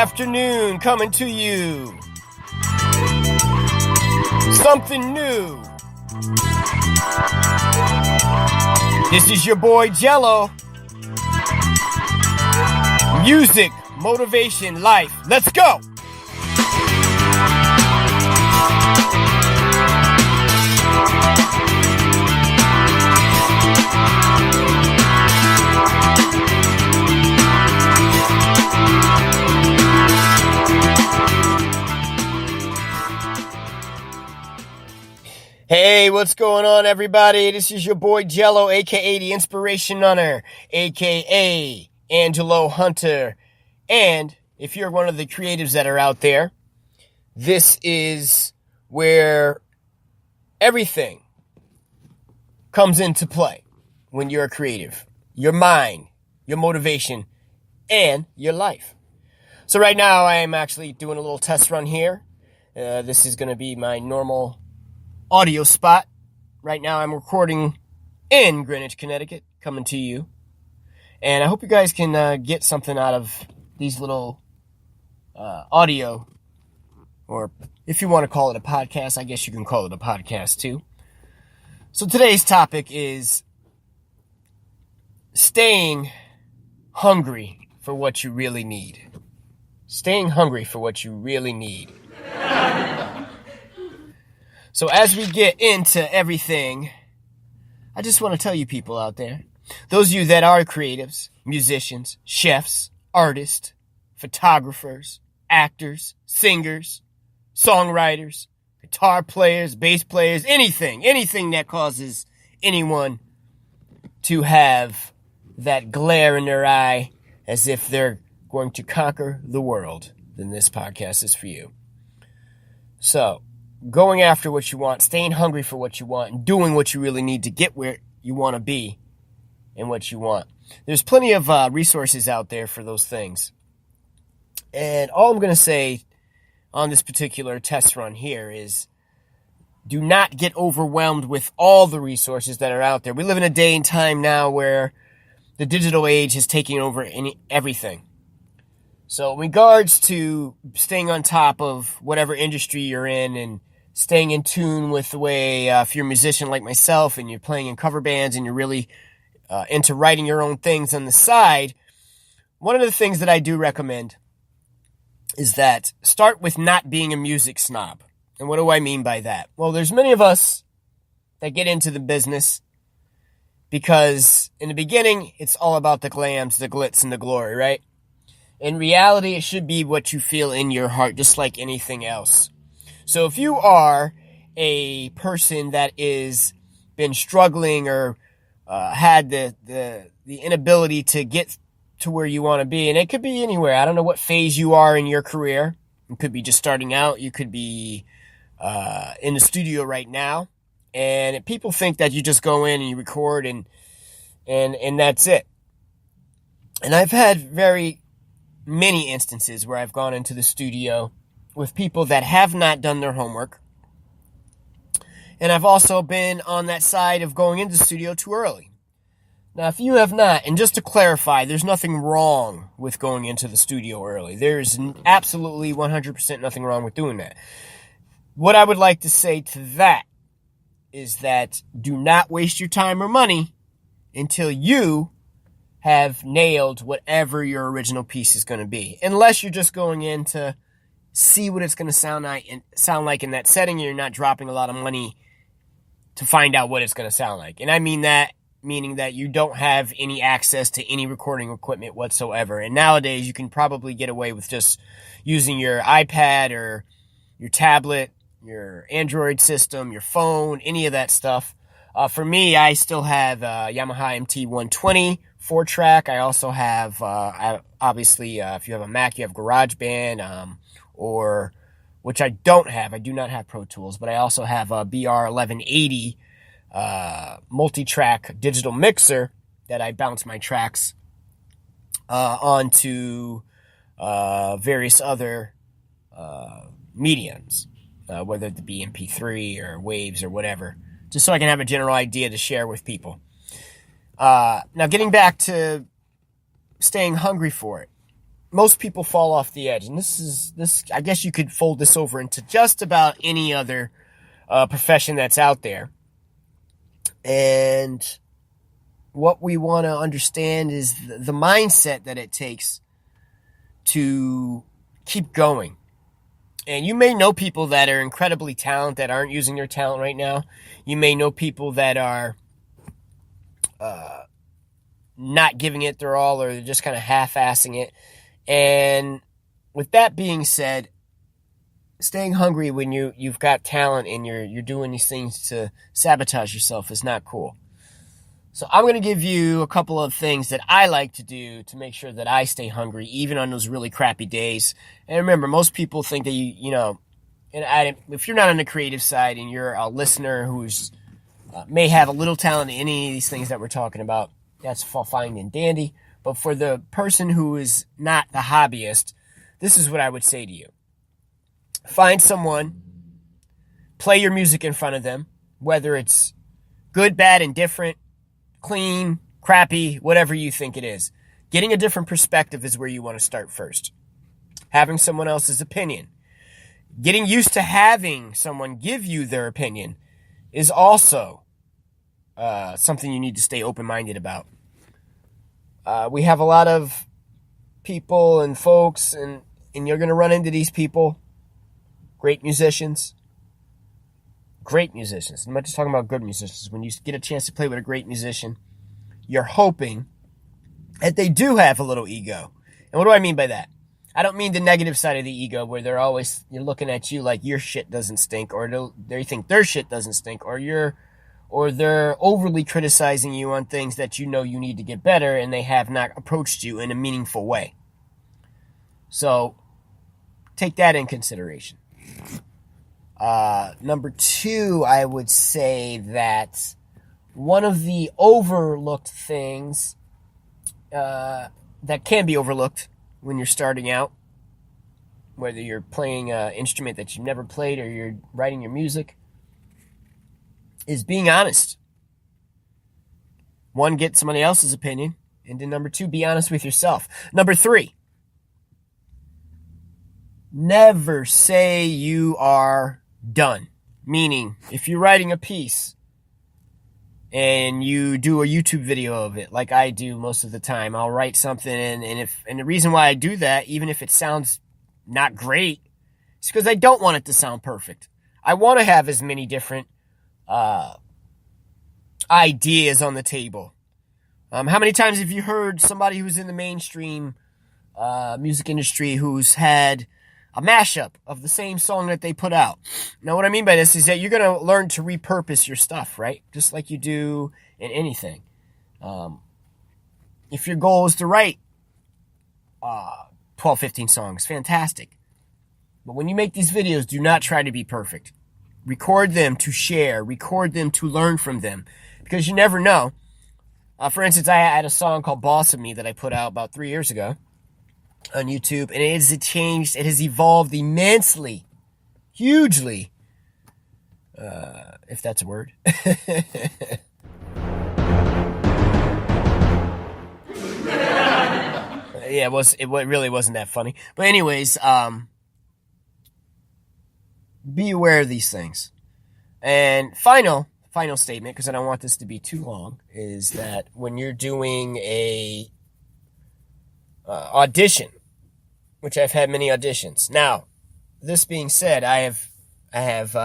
afternoon coming to you. Something new. This is your boy Jello. Music, motivation, life. Let's go. Hey, what's going on, everybody? This is your boy Jello, a.k.a. the Inspiration Hunter, a.k.a. Angelo Hunter. And if you're one of the creatives that are out there, this is where everything comes into play when you're a creative. Your mind, your motivation, and your life. So right now, I am actually doing a little test run here. This is going to be my normal audio spot. Right now I'm recording in Greenwich, Connecticut, coming to you. And I hope you guys can get something out of these little audio, or if you want to call it a podcast, I guess you can call it a podcast too. So today's topic is staying hungry for what you really need. Staying hungry for what you really need. So as we get into everything, I just want to tell you people out there, those of you that are creatives, musicians, chefs, artists, photographers, actors, singers, songwriters, guitar players, bass players, anything that causes anyone to have that glare in their eye as if they're going to conquer the world, then this podcast is for you. So, going after what you want, staying hungry for what you want, and doing what you really need to get where you want to be and what you want. There's plenty of resources out there for those things. And all I'm going to say on this particular test run here is do not get overwhelmed with all the resources that are out there. We live in a day and time now where the digital age is taking over everything. So in regards to staying on top of whatever industry you're in and staying in tune with the way, if you're a musician like myself and you're playing in cover bands and you're really into writing your own things on the side, one of the things that I do recommend is that start with not being a music snob. And what do I mean by that? Well, there's many of us that get into the business because in the beginning, it's all about the glams, the glitz, and the glory, right? In reality, it should be what you feel in your heart, just like anything else. So if you are a person that is been struggling or had the inability to get to where you want to be, and it could be anywhere. I don't know what phase you are in your career. You could be just starting out. You could be in the studio right now, and people think that you just go in and you record and that's it. And I've had very many instances where I've gone into the studio with people that have not done their homework. And I've also been on that side of going into the studio too early. Now, if you have not, and just to clarify, there's nothing wrong with going into the studio early. There's absolutely 100% nothing wrong with doing that. What I would like to say to that is that do not waste your time or money until you have nailed whatever your original piece is going to be. Unless you're just going in to see what it's going to sound like in that setting, and you're not dropping a lot of money to find out what it's going to sound like. And I mean that, meaning that you don't have any access to any recording equipment whatsoever. And nowadays, you can probably get away with just using your iPad or your tablet, your Android system, your phone, any of that stuff. For me, I still have Yamaha MT-120 4-track. I also have, obviously, if you have a Mac, you have GarageBand, or which I don't have. I do not have Pro Tools, but I also have a BR1180 multi-track digital mixer that I bounce my tracks onto various other mediums, whether it be MP3 or Waves or whatever, just so I can have a general idea to share with people. Now, getting back to staying hungry for it. most people fall off the edge. And this, I guess you could fold this over into just about any other profession that's out there. And what we want to understand is the mindset that it takes to keep going. And you may know people that are incredibly talented that aren't using their talent right now. You may know people that are not giving it their all, or they're just kind of half-assing it. And with that being said, staying hungry when you've got talent and you're doing these things to sabotage yourself is not cool. So I'm going to give you a couple of things that I like to do to make sure that I stay hungry, even on those really crappy days. And remember, most people think that if you're not on the creative side and you're a listener who's may have a little talent in any of these things that we're talking about, that's fine and dandy. But for the person who is not the hobbyist, this is what I would say to you. Find someone, play your music in front of them, whether it's good, bad, indifferent, clean, crappy, whatever you think it is. Getting a different perspective is where you want to start first. Having someone else's opinion. Getting used to having someone give you their opinion is also something you need to stay open-minded about. We have a lot of people and folks, and you're going to run into these people. Great musicians. I'm not just talking about good musicians. When you get a chance to play with a great musician, you're hoping that they do have a little ego. And what do I mean by that? I don't mean the negative side of the ego where you're looking at you like your shit doesn't stink, or they think their shit doesn't stink, or they're overly criticizing you on things that you know you need to get better and they have not approached you in a meaningful way. So take that in consideration. Number two, I would say that one of the overlooked things that can be overlooked when you're starting out, whether you're playing an instrument that you've never played or you're writing your music, is being honest. One, get somebody else's opinion. And then number two, be honest with yourself. Number three, never say you are done. Meaning, if you're writing a piece and you do a YouTube video of it, like I do most of the time, I'll write something, and the reason why I do that, even if it sounds not great, is because I don't want it to sound perfect. I want to have as many different ideas on the table. How many times have you heard somebody who's in the mainstream music industry who's had a mashup of the same song that they put out? Now, what I mean by this is that you're going to learn to repurpose your stuff, right? Just like you do in anything. If your goal is to write 12, 15 songs, fantastic. But when you make these videos, do not try to be perfect. Record them to share. Record them to learn from them. Because you never know. For instance, I had a song called Boss of Me that I put out about 3 years ago on YouTube, and it has changed, it has evolved immensely, hugely, if that's a word. Yeah, it really wasn't that funny. But anyways, be aware of these things. And final statement, because I don't want this to be too long, is that when you're doing a audition, which I've had many auditions. Now, this being said, I have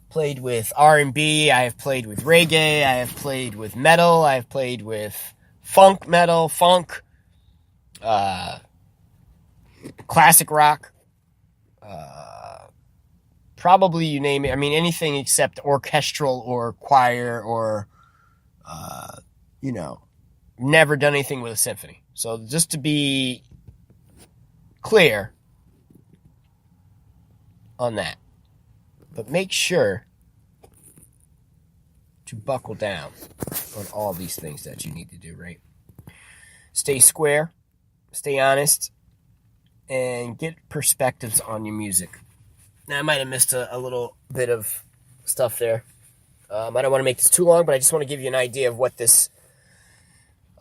played with R&B, I have played with reggae, I have played with metal, I have played with funk, classic rock, probably you name it. I mean, anything except orchestral or choir or, never done anything with a symphony. So just to be clear on that. But make sure to buckle down on all these things that you need to do, right? Stay square, stay honest, and get perspectives on your music. Now, I might have missed a little bit of stuff there. I don't want to make this too long, but I just want to give you an idea of what this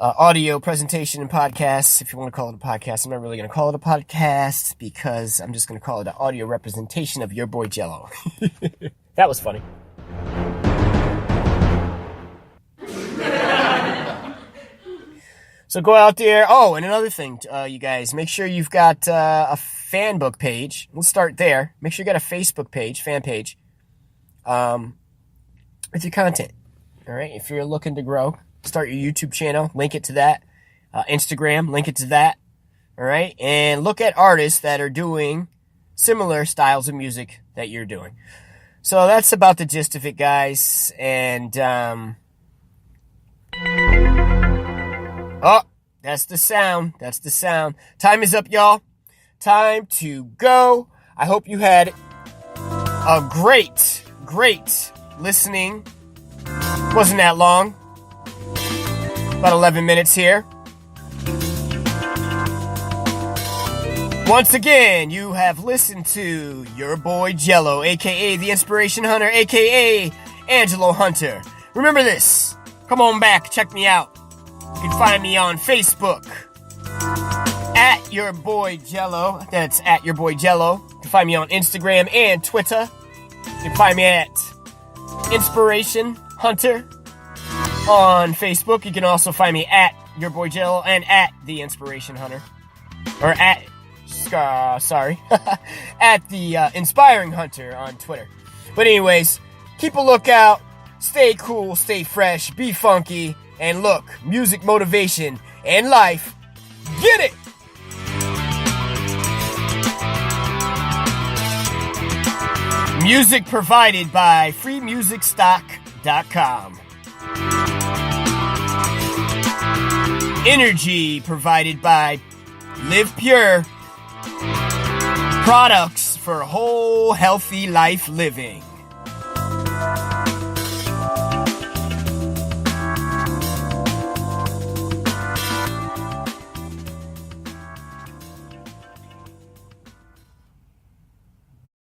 audio presentation and podcasts, if you want to call it a podcast. I'm not really going to call it a podcast because I'm just going to call it an audio representation of your boy Jello. That was funny. So go out there. Oh, and another thing, you guys, make sure you've got a fan book page. We'll start there. Make sure you got a Facebook page, fan page, with your content. All right. If you're looking to grow, start your YouTube channel, link it to that. Instagram, link it to that. All right. And look at artists that are doing similar styles of music that you're doing. So that's about the gist of it, guys. And, oh, that's the sound. That's the sound. Time is up, y'all. Time to go. I hope you had a great listening. Wasn't that long. About 11 minutes here. Once again, you have listened to your boy Jello, a.k.a. The Inspiration Hunter, a.k.a. Angelo Hunter. Remember this. Come on back. Check me out. You can find me on Facebook. At your boy Jello. That's at your boy Jello. You can find me on Instagram and Twitter. You can find me at Inspiration Hunter on Facebook. You can also find me at your boy Jello and at The Inspiration Hunter. Or at... at the Inspiring Hunter on Twitter. But anyways, keep a lookout, stay cool, stay fresh, be funky, and look, music, motivation, and life, get it! Music provided by freemusicstock.com. Energy provided by Live Pure. Products for whole, healthy life living.